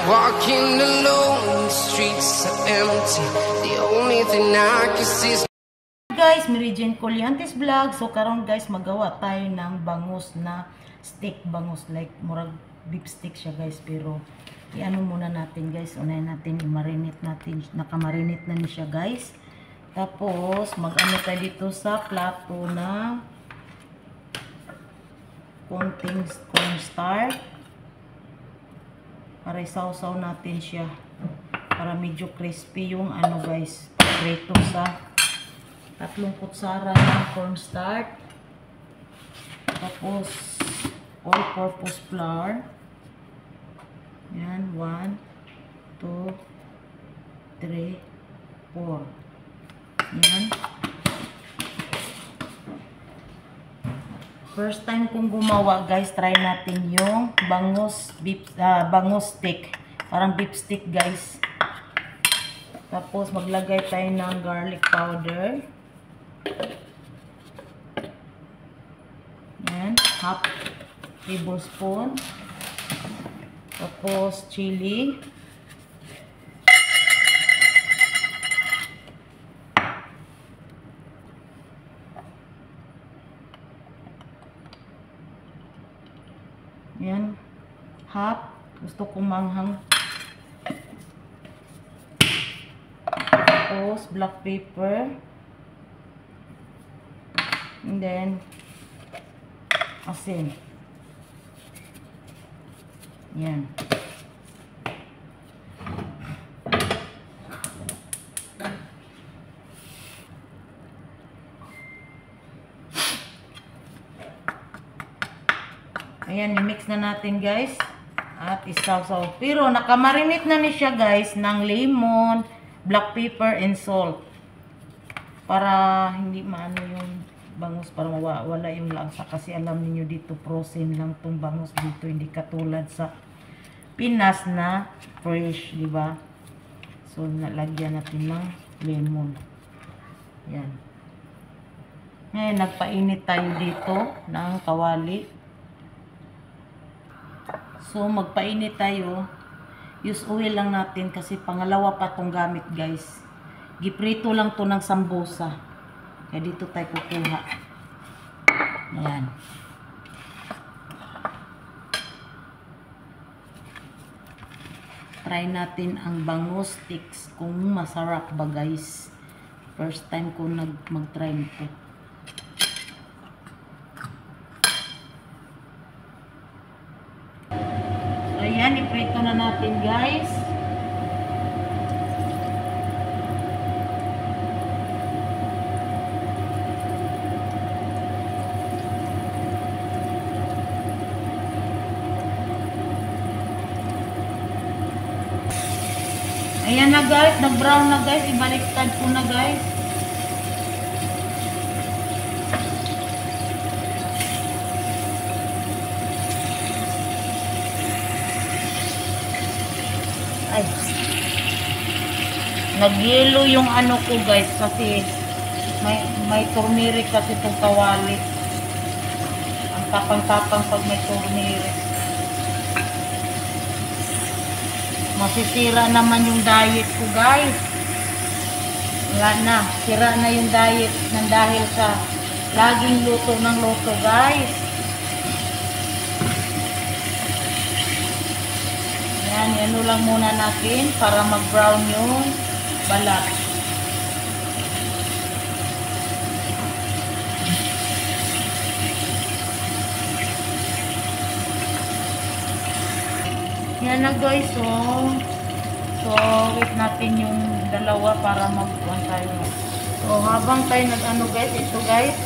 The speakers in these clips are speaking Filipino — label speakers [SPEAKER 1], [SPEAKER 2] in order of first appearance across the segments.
[SPEAKER 1] Walking alone, the streets are empty. The only thing I can see is
[SPEAKER 2] guys, Meridian Colyantes Vlog. So karon guys, magawa tayo ng bangus na steak, bangus like murag beef steak siya guys, pero iano muna natin guys, unahin natin i-marinate natin, nakamarinate na ni siya guys. Tapos mag-ano tayo dito sa plato na konting cornstarch para isawsaw natin siya para medyo crispy yung ano guys, prito sa 3 kutsara ng cornstarch. Tapos all-purpose flour. Yan, 1, 2, 3, 4. Yan. First time kong gumawa guys, try natin yung bangus beef, bangus steak. Parang beef steak guys. Tapos maglagay tayo ng garlic powder. Yan, half tablespoon. Tapos chili. Yan, half. Gusto kong manghang. Tapos black pepper. And then asin. Yan. Ayan, i-mix na natin guys. At isaw-saw. Pero nakamarinate na ni siya guys ng lemon, black pepper, and salt. Para hindi maano yung bangus, para mawala yung lasa. Kasi alam niyo dito, frozen lang tong bangus dito. Hindi katulad sa Pinas na fresh, di ba? So, nalagyan natin ng lemon. Yan. Ngayon, nagpainit tayo dito ng kawali. So, magpainit tayo. Use oil lang natin kasi pangalawa pa tong gamit, guys. Giprito lang to ng sambusa. Kaya dito tayo kukuha. Ayan. Try natin ang bangus sticks kung masarap ba, guys. First time ko mag-try nito. Ayan, iprito na natin guys. Ayan na guys, nag-brown na guys. Ibaliktad ko na guys. Ay, nag-yellow yung ano ko guys kasi may turmeric kasi itong kawali. Ang tapang-tapang pag may turmeric. Masisira naman yung diet ko guys. Wala na, sira na yung diet nang dahil sa laging luto ng luto guys. Yan, ano lang muna natin para mag-brown yung balat. Yan na guys, so wait natin yung dalawa para mag-brown tayo. So habang tayo nag-ano guys, ito guys.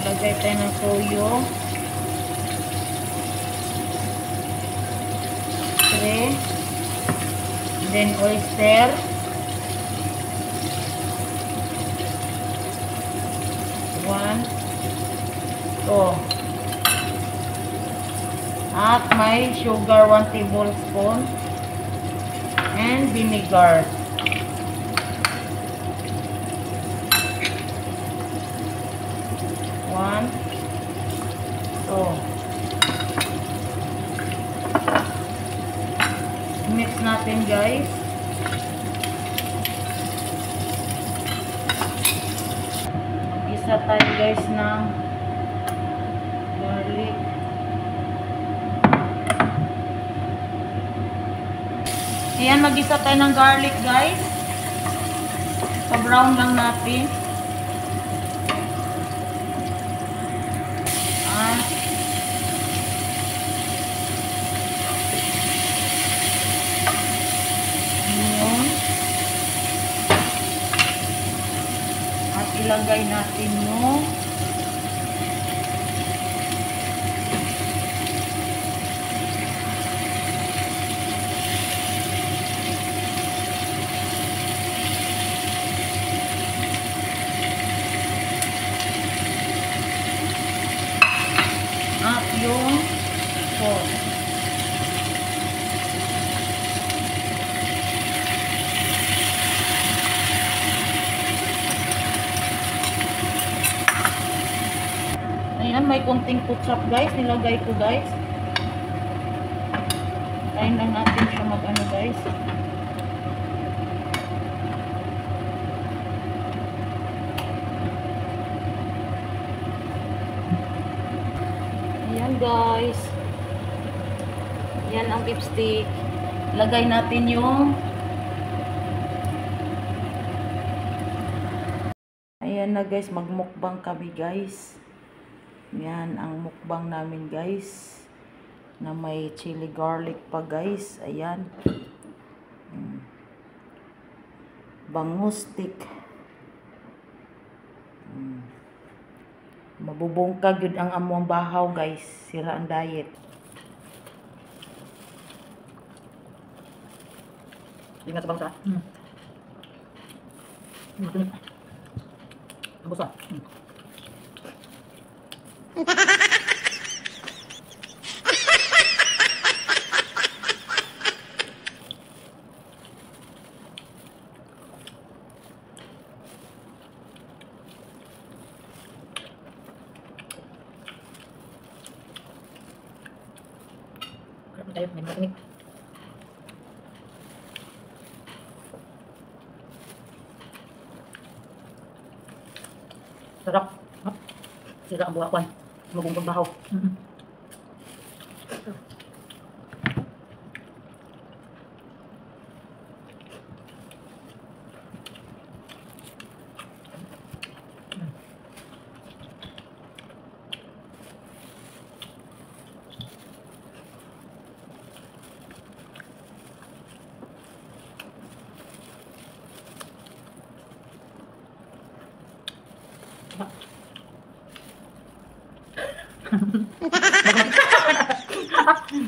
[SPEAKER 2] Lagay tayo ng toyo. 3. Then oyster. 1. 2. At may sugar 1 tablespoon. And vinegar. 1, guys. Mag-isa tayo guys ng garlic. Ayan, mag-isa tayo ng garlic guys. Pa-brown lang natin. Onion. At ilagay natin yung sauce. Ayan, may konting ketchup guys, nilagay ko guys. Kain lang natin siya mag-ano guys. Ayan guys. Yan ang beef stick. Lagay natin yung ayan na guys, magmukbang kami guys. Yan ang mukbang namin guys. Na may chili garlic pa guys. Ayan. Bangus stick. Mabubungkag yun ang among bahaw guys. Sira ang diet. Ingat sa bangsa. Tapos ah. Tayo, may mga tinik. Sarap. Sira ang buhakwan. Mabumbang bahaw.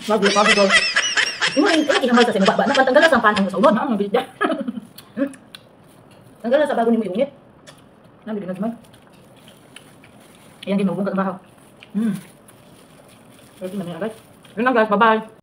[SPEAKER 3] Bagus, bagus. Ini ihamal sa sinubaba. Natanggalan sa panang sa ulod. Ang bilis dyan. Tanggalan sa bago ni mo iungit. Nabili na naman. Ayan din, mabungkat ang bahaw. Pwede na niya guys. Yun lang guys, bye-bye.